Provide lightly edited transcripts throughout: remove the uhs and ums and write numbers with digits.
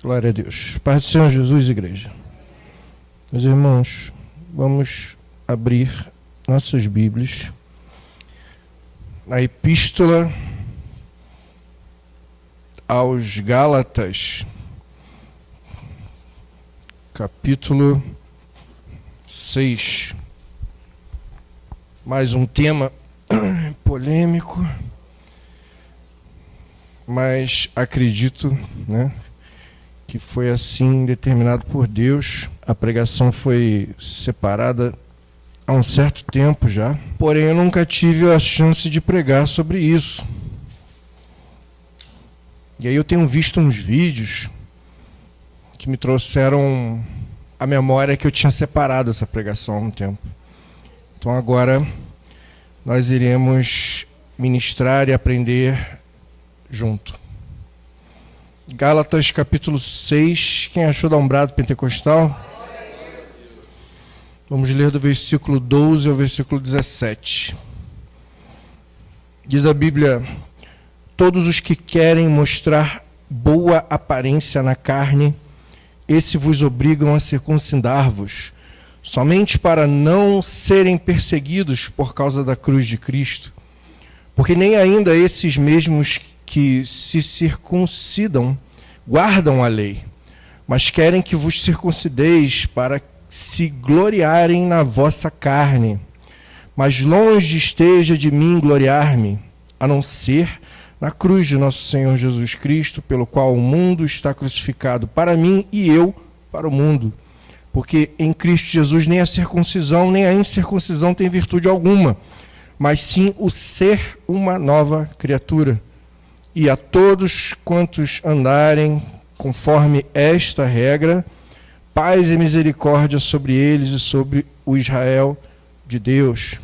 Glória a Deus. Pai do Senhor Jesus, igreja. Meus irmãos, vamos abrir nossas Bíblias na Epístola aos Gálatas, capítulo 6. Mais um tema polêmico, mas acredito, que foi assim determinado por Deus. A pregação foi separada há um certo tempo já, porém eu nunca tive a chance de pregar sobre isso. E aí eu tenho visto uns vídeos que me trouxeram a memória que eu tinha separado essa pregação há um tempo. Então agora nós iremos ministrar e aprender junto. Gálatas capítulo 6, quem achou da um brado pentecostal? Vamos ler do versículo 12 ao versículo 17. Diz a Bíblia: todos os que querem mostrar boa aparência na carne, esses vos obrigam a circuncidar-vos, somente para não serem perseguidos por causa da cruz de Cristo. Porque nem ainda esses mesmos que se circuncidam guardam a lei, mas querem que vos circuncideis para se gloriarem na vossa carne. Mas longe esteja de mim gloriar-me, a não ser na cruz de nosso Senhor Jesus Cristo, pelo qual o mundo está crucificado para mim e eu para o mundo. Porque em Cristo Jesus nem a circuncisão nem a incircuncisão tem virtude alguma, mas sim o ser uma nova criatura. E a todos quantos andarem conforme esta regra, paz e misericórdia sobre eles e sobre o Israel de Deus.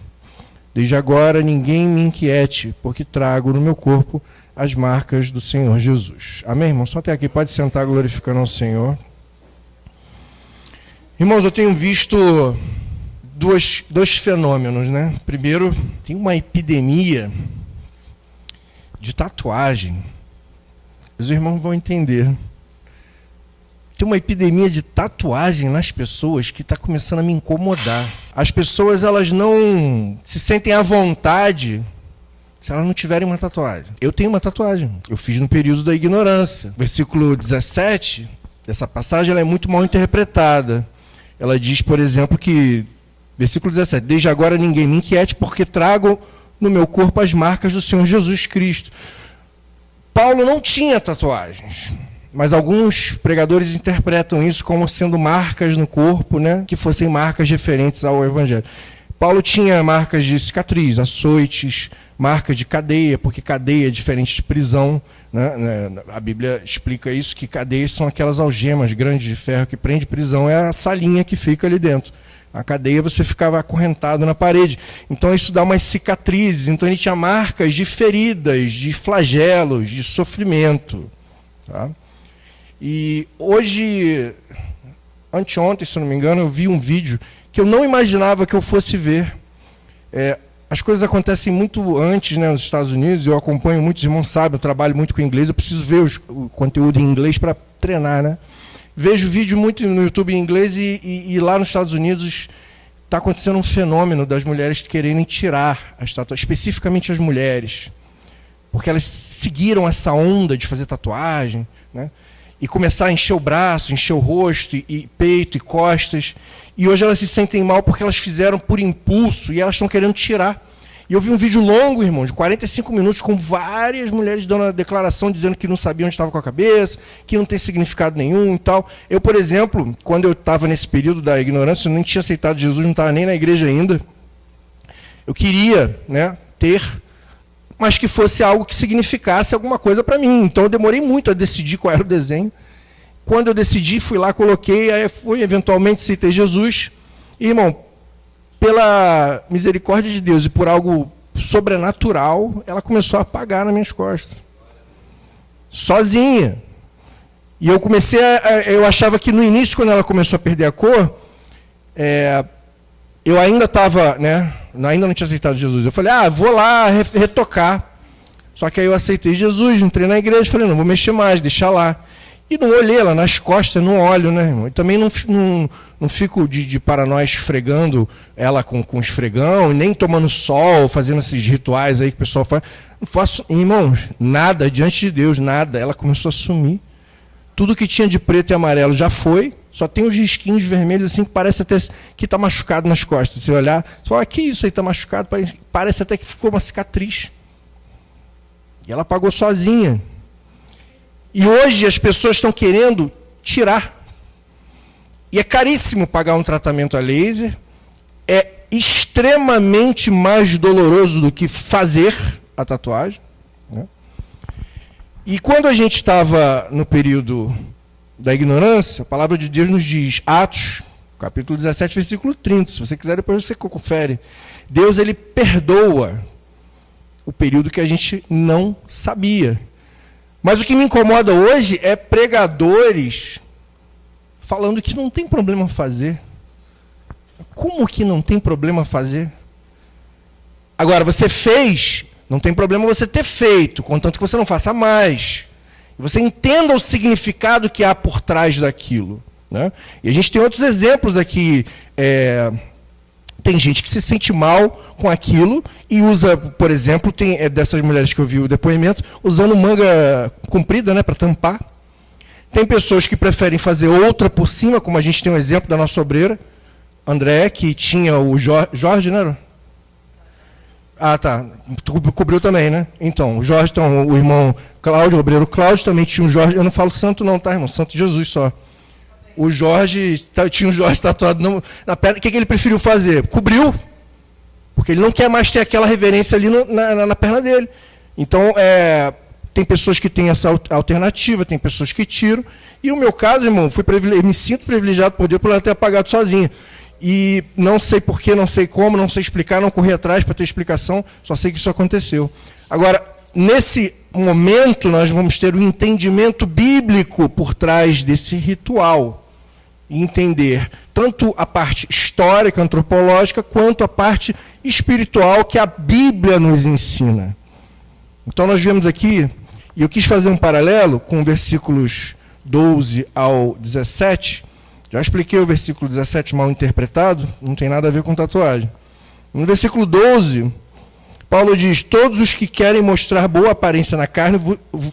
Desde agora ninguém me inquiete, porque trago no meu corpo as marcas do Senhor Jesus. Amém, irmão? Só até aqui, pode sentar glorificando ao Senhor. Irmãos, eu tenho visto dois fenômenos, Primeiro, tem uma epidemia de tatuagem. Os irmãos vão entender. Tem uma epidemia de tatuagem nas pessoas que está começando a me incomodar. As pessoas, elas não se sentem à vontade se elas não tiverem uma tatuagem. Eu tenho uma tatuagem. Eu fiz no período da ignorância. Versículo 17 dessa passagem, ela é muito mal interpretada. Ela diz, por exemplo, que, versículo 17, desde agora ninguém me inquiete, porque trago no meu corpo as marcas do Senhor Jesus Cristo. Paulo não tinha tatuagens, mas alguns pregadores interpretam isso como sendo marcas no corpo, que fossem marcas referentes ao Evangelho. Paulo tinha marcas de cicatriz, açoites, marcas de cadeia, porque cadeia é diferente de prisão. A Bíblia explica isso, que cadeias são aquelas algemas grandes de ferro que prende. Prisão é a salinha que fica ali dentro. A cadeia você ficava acorrentado na parede. Então isso dá umas cicatrizes. Então ele tinha marcas de feridas, de flagelos, de sofrimento. Tá? E hoje, anteontem, se não me engano, eu vi um vídeo que eu não imaginava que eu fosse ver. As coisas acontecem muito antes, nos Estados Unidos. Eu acompanho, muitos irmãos sabem, eu trabalho muito com inglês. Eu preciso ver o conteúdo em inglês para treinar, Vejo vídeo muito no YouTube em inglês e lá nos Estados Unidos está acontecendo um fenômeno das mulheres quererem tirar as tatuagens, especificamente as mulheres, porque elas seguiram essa onda de fazer tatuagem, e começar a encher o braço, encher o rosto, e peito e costas, e hoje elas se sentem mal porque elas fizeram por impulso e elas estão querendo tirar. E eu vi um vídeo longo, irmão, de 45 minutos, com várias mulheres dando a declaração, dizendo que não sabiam onde estava com a cabeça, que não tem significado nenhum e tal. Eu, por exemplo, quando eu estava nesse período da ignorância, eu nem tinha aceitado Jesus, não estava nem na igreja ainda. Eu queria, ter, mas que fosse algo que significasse alguma coisa para mim. Então eu demorei muito a decidir qual era o desenho. Quando eu decidi, fui lá, coloquei, aí fui, eventualmente aceitei Jesus. E, irmão, pela misericórdia de Deus e por algo sobrenatural, ela começou a apagar nas minhas costas. Sozinha. E eu comecei eu achava que no início, quando ela começou a perder a cor, eu ainda estava, ainda não tinha aceitado Jesus. Eu falei, vou lá retocar. Só que aí eu aceitei Jesus, entrei na igreja, falei, não vou mexer mais, deixa lá. E não olhei ela nas costas, não olho, né, irmão? E também não fico de paranoia esfregando ela com esfregão, nem tomando sol, fazendo esses rituais aí que o pessoal faz. Não faço, irmãos, nada diante de Deus, nada. Ela começou a sumir. Tudo que tinha de preto e amarelo já foi, só tem uns risquinhos vermelhos assim que parece até que está machucado nas costas. Se olhar, você fala, que isso aí está machucado, parece até que ficou uma cicatriz. E ela pagou sozinha. E hoje as pessoas estão querendo tirar. E é caríssimo pagar um tratamento a laser. É extremamente mais doloroso do que fazer a tatuagem. Né? E quando a gente estava no período da ignorância, a palavra de Deus nos diz, Atos, capítulo 17, versículo 30. Se você quiser, depois você confere. Deus, ele perdoa o período que a gente não sabia. Mas o que me incomoda hoje é pregadores falando que não tem problema fazer. Como que não tem problema fazer? Agora, você fez, não tem problema você ter feito, contanto que você não faça mais. Você entenda o significado que há por trás daquilo. Né? E a gente tem outros exemplos aqui. Tem gente que se sente mal com aquilo e usa, por exemplo, tem dessas mulheres que eu vi o depoimento, usando manga comprida, né, para tampar. Tem pessoas que preferem fazer outra por cima, como a gente tem um exemplo da nossa obreira, André, que tinha o Jorge, né? Ah, tá. Cobriu também, né? Então, o Jorge, então, o irmão Cláudio, o obreiro Cláudio, também tinha um Jorge. Eu não falo santo não, tá, irmão? Santo Jesus só. O Jorge, tinha um Jorge tatuado na perna. O que ele preferiu fazer? Cobriu. Porque ele não quer mais ter aquela reverência ali na perna dele. Então, tem pessoas que têm essa alternativa, tem pessoas que tiram. E o meu caso, irmão, eu me sinto privilegiado por Deus por ela ter apagado sozinha. E não sei porquê, não sei como, não sei explicar, não corri atrás para ter explicação, só sei que isso aconteceu. Agora, nesse momento, nós vamos ter um entendimento bíblico por trás desse ritual. E entender tanto a parte histórica, antropológica, quanto a parte espiritual que a Bíblia nos ensina. Então nós vemos aqui, e eu quis fazer um paralelo com versículos 12 ao 17. Já expliquei o versículo 17 mal interpretado, não tem nada a ver com tatuagem. No versículo 12, Paulo diz, todos os que querem mostrar boa aparência na carne,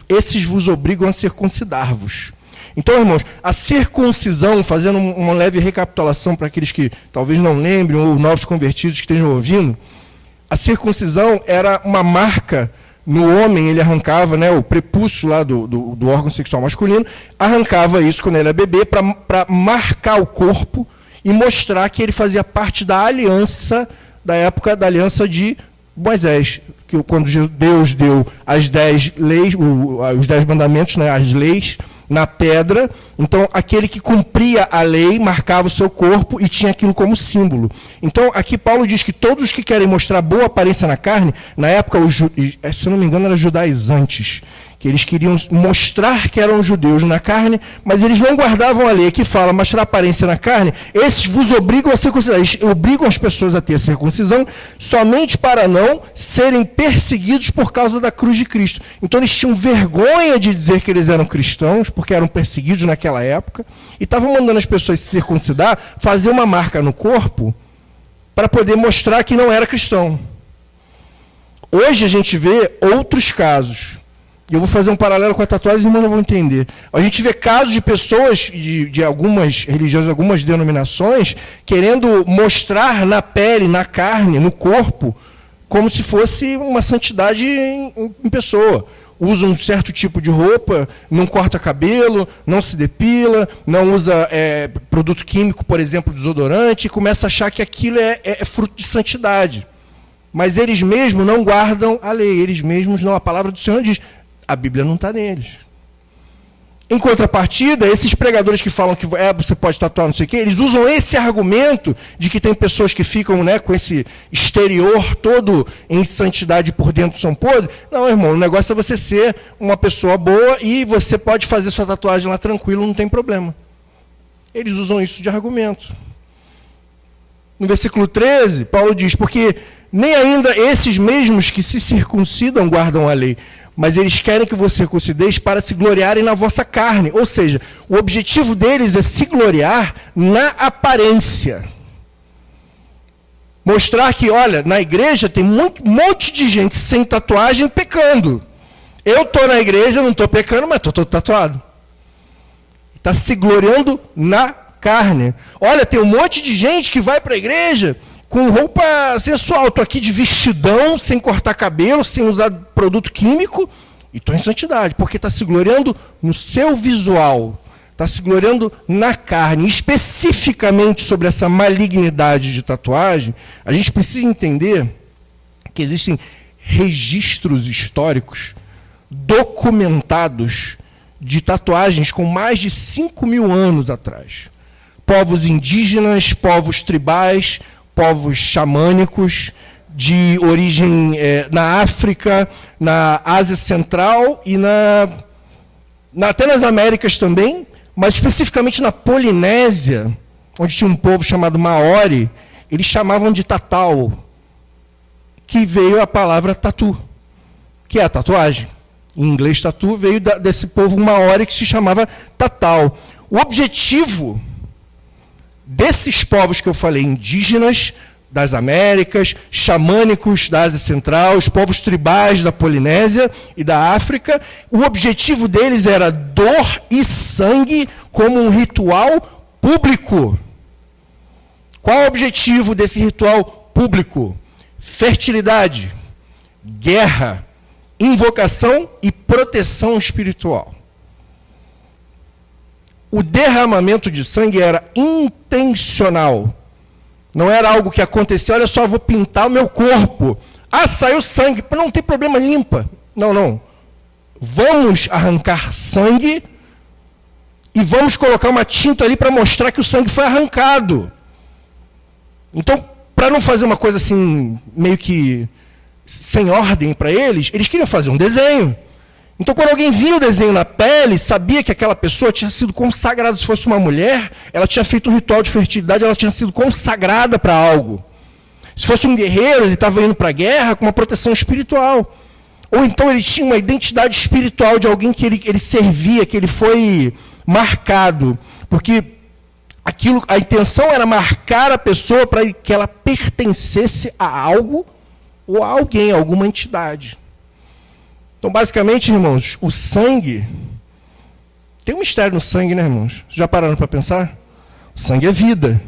esses vos obrigam a circuncidar-vos. Então, irmãos, a circuncisão, fazendo uma leve recapitulação para aqueles que talvez não lembrem, ou novos convertidos que estejam ouvindo, a circuncisão era uma marca no homem, ele arrancava, né, o prepúcio lá do órgão sexual masculino, arrancava isso quando ele era bebê para marcar o corpo e mostrar que ele fazia parte da aliança, da época da aliança de Moisés, que quando Deus deu as 10 leis, os 10 mandamentos, né, as leis, na pedra, então aquele que cumpria a lei marcava o seu corpo e tinha aquilo como símbolo. Então aqui Paulo diz que todos os que querem mostrar boa aparência na carne, na época, se eu não me engano, eram judaizantes, que eles queriam mostrar que eram judeus na carne, mas eles não guardavam a lei, que fala mostrar aparência na carne, esses vos obrigam a circuncidar, eles obrigam as pessoas a ter a circuncisão somente para não serem perseguidos por causa da cruz de Cristo. Então eles tinham vergonha de dizer que eles eram cristãos, porque eram perseguidos naquela época, e estavam mandando as pessoas se circuncidar, fazer uma marca no corpo, para poder mostrar que não era cristão. Hoje a gente vê outros casos. Eu vou fazer um paralelo com a tatuagem, os irmãos não vão entender. A gente vê casos de pessoas de algumas religiões, algumas denominações, querendo mostrar na pele, na carne, no corpo, como se fosse uma santidade em pessoa. Usa um certo tipo de roupa, não corta cabelo, não se depila, não usa produto químico, por exemplo, desodorante, e começa a achar que aquilo é fruto de santidade. Mas eles mesmos não guardam a lei, eles mesmos não. A palavra do Senhor diz, a Bíblia não está neles. Em contrapartida, esses pregadores que falam que você pode tatuar não sei o quê, eles usam esse argumento de que tem pessoas que ficam, né, com esse exterior todo em santidade por dentro são podres. Não, irmão, o negócio é você ser uma pessoa boa e você pode fazer sua tatuagem lá tranquilo, não tem problema. Eles usam isso de argumento. No versículo 13, Paulo diz, porque nem ainda esses mesmos que se circuncidam guardam a lei, mas eles querem que você circuncideis para se gloriarem na vossa carne. Ou seja, o objetivo deles é se gloriar na aparência. Mostrar que, olha, na igreja tem um monte de gente sem tatuagem pecando. Eu estou na igreja, não estou pecando, mas estou todo tatuado. Está se gloriando na carne. Olha, tem um monte de gente que vai para a igreja com roupa sensual. Estou aqui de vestidão, sem cortar cabelo, sem usar produto químico, e estou em santidade, porque está se gloriando no seu visual, está se gloriando na carne. Especificamente sobre essa malignidade de tatuagem, a gente precisa entender que existem registros históricos documentados de tatuagens com mais de 5.000 anos atrás. Povos indígenas, povos tribais, povos xamânicos, de origem na África, na Ásia Central e até nas Américas também, mas especificamente na Polinésia, onde tinha um povo chamado Maori, eles chamavam de tatau, que veio a palavra tatu, que é a tatuagem. Em inglês, tatu veio desse povo Maori que se chamava tatau. O objetivo desses povos que eu falei, indígenas das Américas, xamânicos da Ásia Central, os povos tribais da Polinésia e da África, o objetivo deles era dor e sangue como um ritual público. Qual o objetivo desse ritual público? Fertilidade, guerra, invocação e proteção espiritual. O derramamento de sangue era intencional. Não era algo que aconteceu, olha só, vou pintar o meu corpo. Ah, saiu sangue. Não tem problema, limpa. Não. Vamos arrancar sangue e vamos colocar uma tinta ali para mostrar que o sangue foi arrancado. Então, para não fazer uma coisa assim, meio que sem ordem para eles queriam fazer um desenho. Então, quando alguém via o desenho na pele, sabia que aquela pessoa tinha sido consagrada. Se fosse uma mulher, ela tinha feito um ritual de fertilidade, ela tinha sido consagrada para algo. Se fosse um guerreiro, ele estava indo para a guerra com uma proteção espiritual. Ou então ele tinha uma identidade espiritual de alguém que ele servia, que ele foi marcado. Porque a intenção era marcar a pessoa para que ela pertencesse a algo ou a alguém, a alguma entidade. Então, basicamente, irmãos, o sangue... Tem um mistério no sangue, né, irmãos? Já pararam para pensar? O sangue é vida.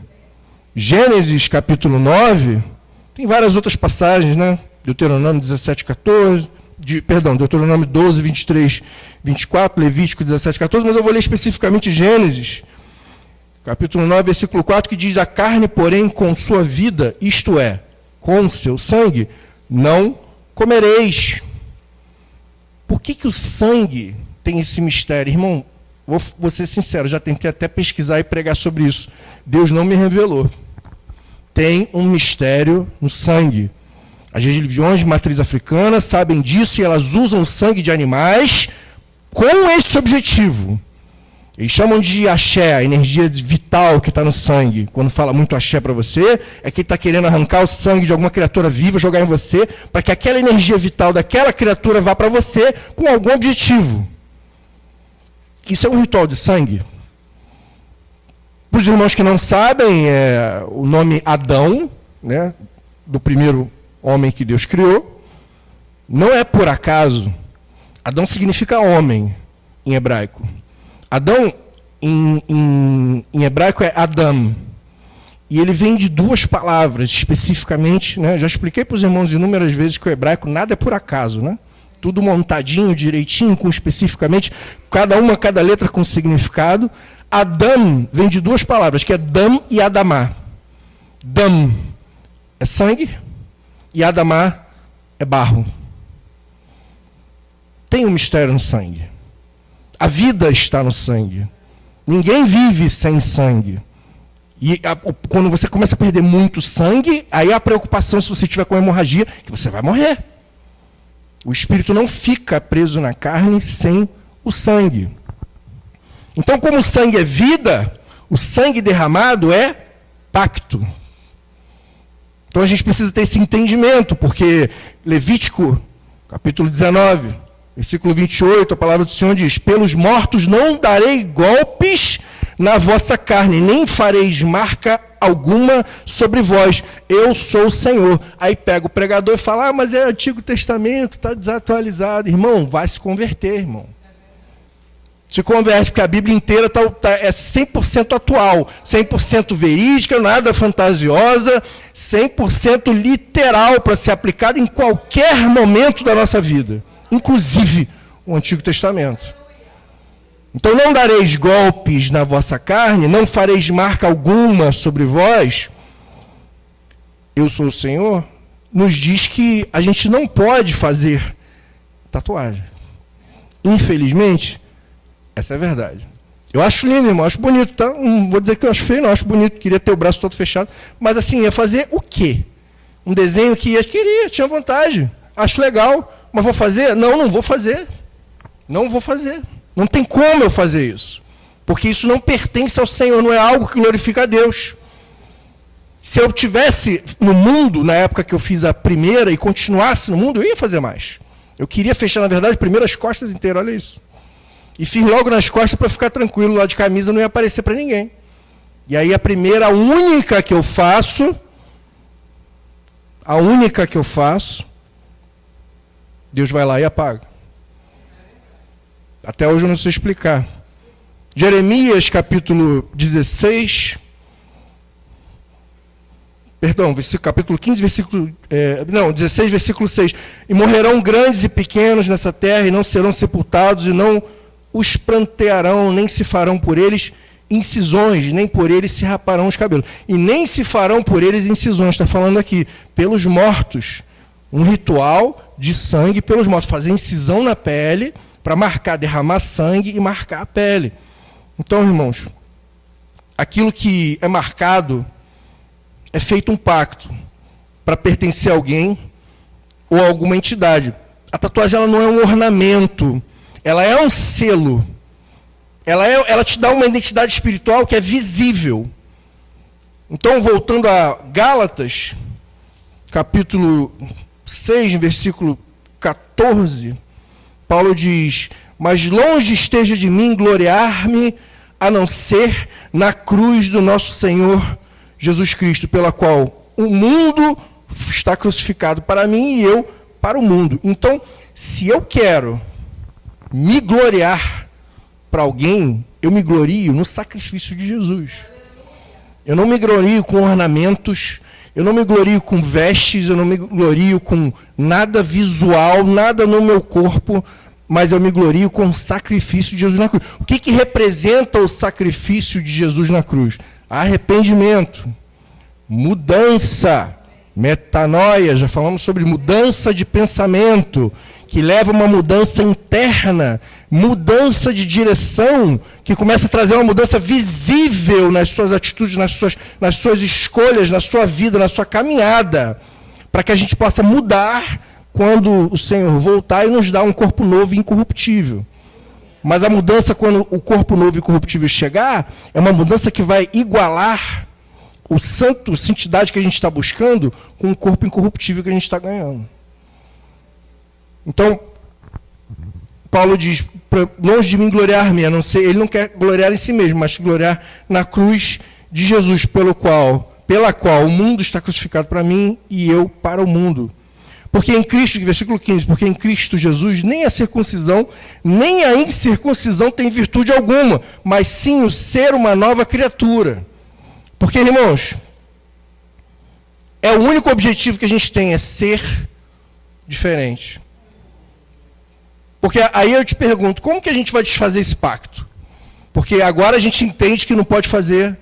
Gênesis, capítulo 9, tem várias outras passagens, né? Deuteronômio 17, 14... Deuteronômio 12, 23, 24, Levítico 17, 14, mas eu vou ler especificamente Gênesis, capítulo 9, versículo 4, que diz: a carne, porém, com sua vida, isto é, com seu sangue, não comereis. Por que o sangue tem esse mistério? Irmão, vou ser sincero, já tentei até pesquisar e pregar sobre isso. Deus não me revelou. Tem um mistério no sangue. As religiões de matriz africana sabem disso e elas usam o sangue de animais com esse objetivo. Eles chamam de axé, a energia vital que está no sangue. Quando fala muito axé para você, é que ele está querendo arrancar o sangue de alguma criatura viva, jogar em você, para que aquela energia vital daquela criatura vá para você com algum objetivo. Isso é um ritual de sangue. Para os irmãos que não sabem, o nome Adão, né, do primeiro homem que Deus criou, não é por acaso. Adão significa homem em hebraico. Adão, em hebraico, é Adam. E ele vem de duas palavras, especificamente. Né? Já expliquei para os irmãos inúmeras vezes que o hebraico nada é por acaso. Né? Tudo montadinho, direitinho, com especificamente, cada letra com significado. Adam vem de duas palavras, que é Dam e Adamá. Dam é sangue e Adamá é barro. Tem um mistério no sangue. A vida está no sangue. Ninguém vive sem sangue. E quando você começa a perder muito sangue, aí a preocupação, se você tiver com hemorragia, que você vai morrer. O espírito não fica preso na carne sem o sangue. Então, como o sangue é vida, o sangue derramado é pacto. Então a gente precisa ter esse entendimento, porque Levítico, capítulo 19, Versículo 28, a palavra do Senhor diz: pelos mortos não darei golpes na vossa carne, nem fareis marca alguma sobre vós. Eu sou o Senhor. Aí pega o pregador e fala: mas é Antigo Testamento, está desatualizado. Irmão, vai se converter, irmão. Se converte, porque a Bíblia inteira é 100% atual, 100% verídica, nada fantasiosa, 100% literal para ser aplicada em qualquer momento da nossa vida, inclusive o Antigo Testamento. Então não dareis golpes na vossa carne, não fareis marca alguma sobre vós. Eu sou o Senhor. Nos diz que a gente não pode fazer tatuagem. Infelizmente, essa é a verdade. Eu acho lindo, irmão, acho bonito, tá? Não vou dizer que eu acho feio, não, acho bonito, queria ter o braço todo fechado, mas assim, ia fazer o quê? Um desenho que queria, tinha vontade, acho legal, mas vou fazer? Não vou fazer. Não vou fazer. Não tem como eu fazer isso, porque isso não pertence ao Senhor, não é algo que glorifica a Deus. Se eu tivesse no mundo, na época que eu fiz a primeira, e continuasse no mundo, eu ia fazer mais. Eu queria fechar, na verdade, primeiro as costas inteiras, olha isso. E fiz logo nas costas para ficar tranquilo, lá de camisa não ia aparecer para ninguém. E aí a primeira, a única que eu faço, Deus vai lá e apaga. Até hoje eu não sei explicar. Jeremias, capítulo 16... Perdão, capítulo 15, 16, versículo 6. E morrerão grandes e pequenos nessa terra, e não serão sepultados, e não os prantearão, nem se farão por eles incisões, nem por eles se raparão os cabelos. E nem se farão por eles incisões, está falando aqui, pelos mortos. Um ritual de sangue pelos mortos. Fazer incisão na pele, para marcar, derramar sangue e marcar a pele. Então, irmãos, aquilo que é marcado, é feito um pacto para pertencer a alguém ou a alguma entidade. A tatuagem ela não é um ornamento, ela é um selo. Ela te dá uma identidade espiritual que é visível. Então, voltando a Gálatas, capítulo 6, versículo 14, Paulo diz: mas longe esteja de mim gloriar-me, a não ser na cruz do nosso Senhor Jesus Cristo, pela qual o mundo está crucificado para mim e eu para o mundo. Então, se eu quero me gloriar para alguém, eu me glorio no sacrifício de Jesus. Eu não me glorio com ornamentos, eu não me glorio com vestes, eu não me glorio com nada visual, nada no meu corpo, mas eu me glorio com o sacrifício de Jesus na cruz. O que representa o sacrifício de Jesus na cruz? Arrependimento, mudança, metanoia, já falamos sobre mudança de pensamento, que leva a uma mudança interna, mudança de direção, que começa a trazer uma mudança visível nas suas atitudes, nas suas escolhas, na sua vida, na sua caminhada, para que a gente possa mudar quando o Senhor voltar e nos dar um corpo novo e incorruptível. Mas a mudança, quando o corpo novo e incorruptível chegar, é uma mudança que vai igualar a santidade que a gente está buscando com o corpo incorruptível que a gente está ganhando. Então, Paulo diz, longe de mim gloriar-me, a não ser, ele não quer gloriar em si mesmo, mas gloriar na cruz de Jesus, pela qual o mundo está crucificado para mim e eu para o mundo. Porque em Cristo, versículo 15, porque em Cristo Jesus nem a circuncisão, nem a incircuncisão tem virtude alguma, mas sim o ser uma nova criatura. Porque, irmãos, é o único objetivo que a gente tem, é ser diferente. Porque aí eu te pergunto, como que a gente vai desfazer esse pacto? Porque agora a gente entende que não pode fazer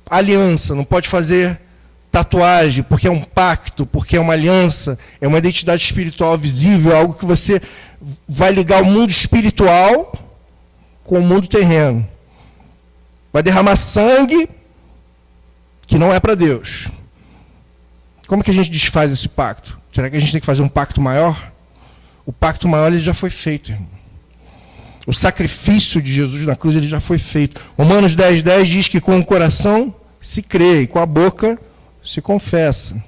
aliança, não pode fazer tatuagem, porque é um pacto, porque é uma aliança, é uma identidade espiritual visível, algo que você vai ligar o mundo espiritual com o mundo terreno. Vai derramar sangue que não é para Deus. Como que a gente desfaz esse pacto? Será que a gente tem que fazer um pacto maior? O pacto maior ele já foi feito, irmão. O sacrifício de Jesus na cruz ele já foi feito. Romanos 10:10 diz que com o coração se crê e com a boca se confessa.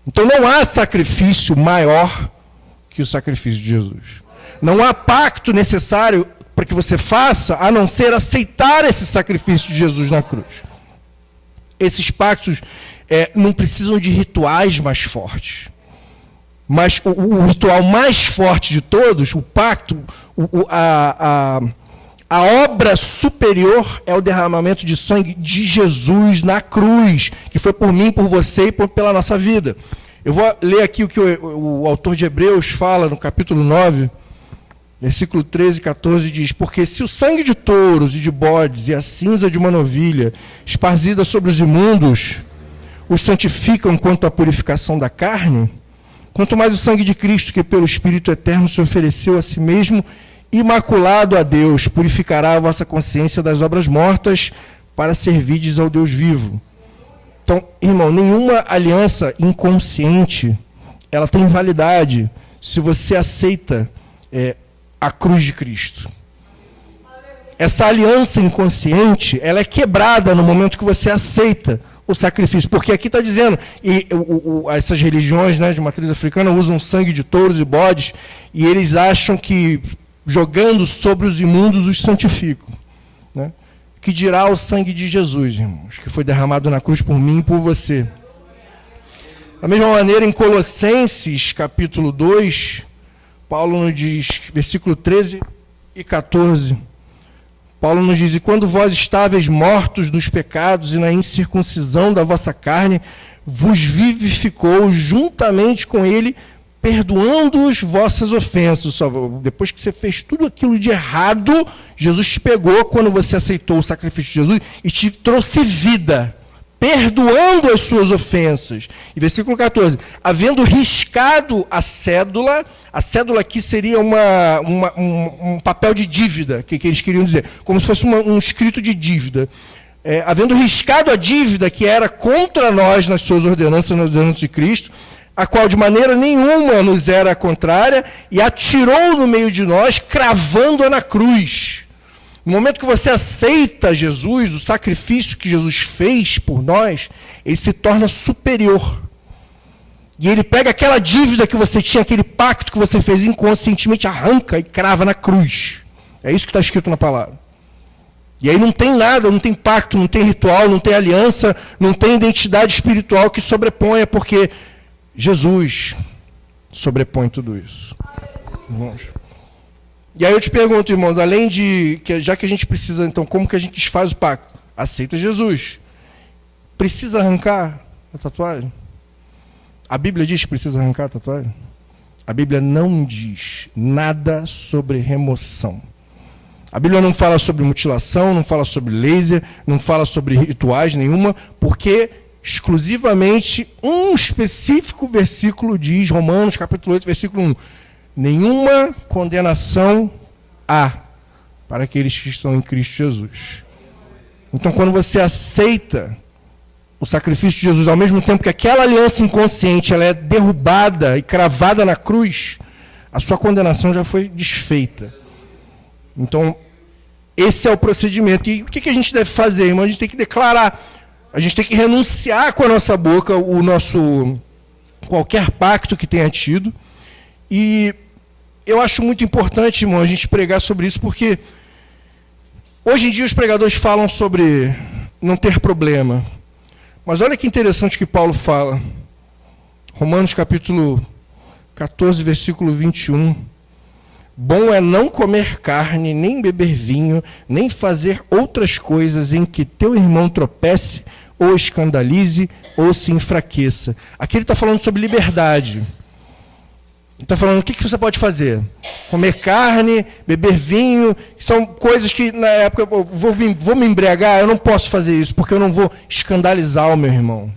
Então não há sacrifício maior que o sacrifício de Jesus. Não há pacto necessário para que você faça, a não ser aceitar esse sacrifício de Jesus na cruz. Esses pactos não precisam de rituais mais fortes. Mas o ritual mais forte de todos, o pacto, a obra superior é o derramamento de sangue de Jesus na cruz, que foi por mim, por você e pela nossa vida. Eu vou ler aqui o que o autor de Hebreus fala no capítulo 9, versículo 13 e 14, diz: porque se o sangue de touros e de bodes e a cinza de uma novilha, esparzida sobre os imundos, os santificam quanto à purificação da carne, quanto mais o sangue de Cristo, que pelo Espírito Eterno se ofereceu a si mesmo, imaculado a Deus, purificará a vossa consciência das obras mortas, para servirdes ao Deus vivo. Então, irmão, nenhuma aliança inconsciente, ela tem validade se você aceita a cruz de Cristo. Essa aliança inconsciente, ela é quebrada no momento que você aceita o sacrifício. Porque aqui está dizendo, essas religiões, né, de matriz africana usam sangue de touros e bodes, e eles acham que jogando sobre os imundos os santificam. Né? Que dirá o sangue de Jesus, irmãos, que foi derramado na cruz por mim e por você. Da mesma maneira, em Colossenses, capítulo 2, Paulo nos diz, versículo 13 e 14, Paulo nos diz: e quando vós estáveis mortos nos pecados e na incircuncisão da vossa carne, vos vivificou juntamente com ele, perdoando-os vossas ofensas. Só, depois que você fez tudo aquilo de errado, Jesus te pegou quando você aceitou o sacrifício de Jesus e te trouxe vida, perdoando as suas ofensas. E versículo 14, havendo riscado a cédula aqui seria um papel de dívida, que eles queriam dizer, como se fosse um escrito de dívida. Havendo riscado a dívida que era contra nós nas suas ordenanças, nas ordenanças de Cristo, a qual de maneira nenhuma nos era contrária, e atirou no meio de nós, cravando-a na cruz. No momento que você aceita Jesus, o sacrifício que Jesus fez por nós, ele se torna superior. E ele pega aquela dívida que você tinha, aquele pacto que você fez inconscientemente, arranca e crava na cruz. É isso que está escrito na palavra. E aí não tem nada, não tem pacto, não tem ritual, não tem aliança, não tem identidade espiritual que sobreponha, porque Jesus sobrepõe tudo isso. Irmãos. E aí eu te pergunto, irmãos, além de, já que a gente precisa, então, como que a gente desfaz o pacto? Aceita Jesus. Precisa arrancar a tatuagem? A Bíblia diz que precisa arrancar a tatuagem? A Bíblia não diz nada sobre remoção. A Bíblia não fala sobre mutilação, não fala sobre laser, não fala sobre rituais nenhuma, porque exclusivamente um específico versículo diz, Romanos capítulo 8, versículo 1, nenhuma condenação há para aqueles que estão em Cristo Jesus. Então, quando você aceita o sacrifício de Jesus, ao mesmo tempo que aquela aliança inconsciente ela é derrubada e cravada na cruz, a sua condenação já foi desfeita. Então, esse é o procedimento. E o que a gente deve fazer, irmão? A gente tem que declarar, a gente tem que renunciar com a nossa boca o nosso qualquer pacto que tenha tido. E eu acho muito importante, irmão, a gente pregar sobre isso, porque hoje em dia os pregadores falam sobre não ter problema. Mas olha que interessante que Paulo fala. Romanos capítulo 14, versículo 21. Bom é não comer carne, nem beber vinho, nem fazer outras coisas em que teu irmão tropece, ou escandalize, ou se enfraqueça. Aqui ele está falando sobre liberdade. Ele está falando o que você pode fazer. Comer carne, beber vinho, são coisas que na época eu vou me embriagar, eu não posso fazer isso, porque eu não vou escandalizar o meu irmão.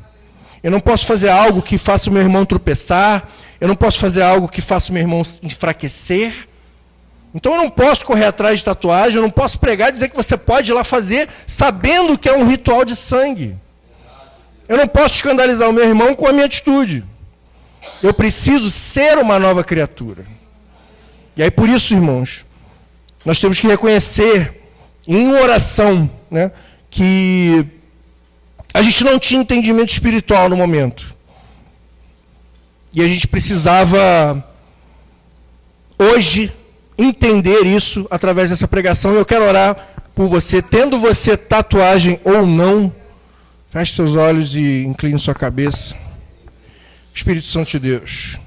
Eu não posso fazer algo que faça o meu irmão tropeçar, eu não posso fazer algo que faça o meu irmão enfraquecer. Então eu não posso correr atrás de tatuagem, eu não posso pregar e dizer que você pode ir lá fazer, sabendo que é um ritual de sangue. Eu não posso escandalizar o meu irmão com a minha atitude. Eu preciso ser uma nova criatura. E aí por isso, irmãos, nós temos que reconhecer em oração, né, que a gente não tinha entendimento espiritual no momento. E a gente precisava hoje entender isso através dessa pregação. Eu quero orar por você, tendo você tatuagem ou não. Feche seus olhos e incline sua cabeça. Espírito Santo de Deus,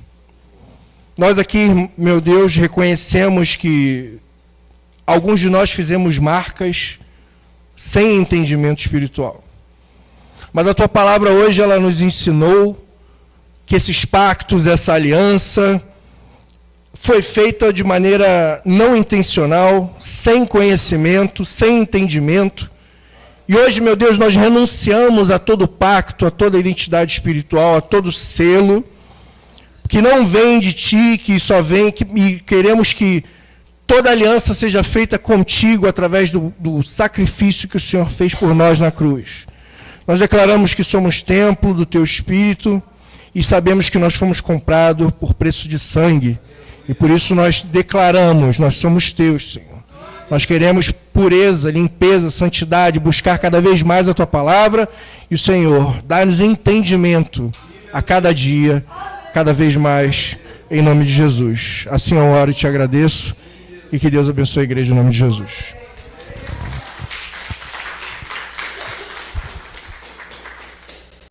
nós aqui, meu Deus, reconhecemos que alguns de nós fizemos marcas sem entendimento espiritual. Mas a tua palavra hoje, ela nos ensinou que esses pactos, essa aliança, foi feita de maneira não intencional, sem conhecimento, sem entendimento. E hoje, meu Deus, nós renunciamos a todo pacto, a toda identidade espiritual, a todo selo, que não vem de ti, que só vem, e queremos que toda aliança seja feita contigo através do sacrifício que o Senhor fez por nós na cruz. Nós declaramos que somos templo do teu Espírito e sabemos que nós fomos comprados por preço de sangue. E por isso nós declaramos, nós somos teus, Senhor. Nós queremos pureza, limpeza, santidade, buscar cada vez mais a tua palavra. E o Senhor, dá-nos entendimento a cada dia, cada vez mais, em nome de Jesus. Assim eu oro e te agradeço. E que Deus abençoe a igreja em nome de Jesus.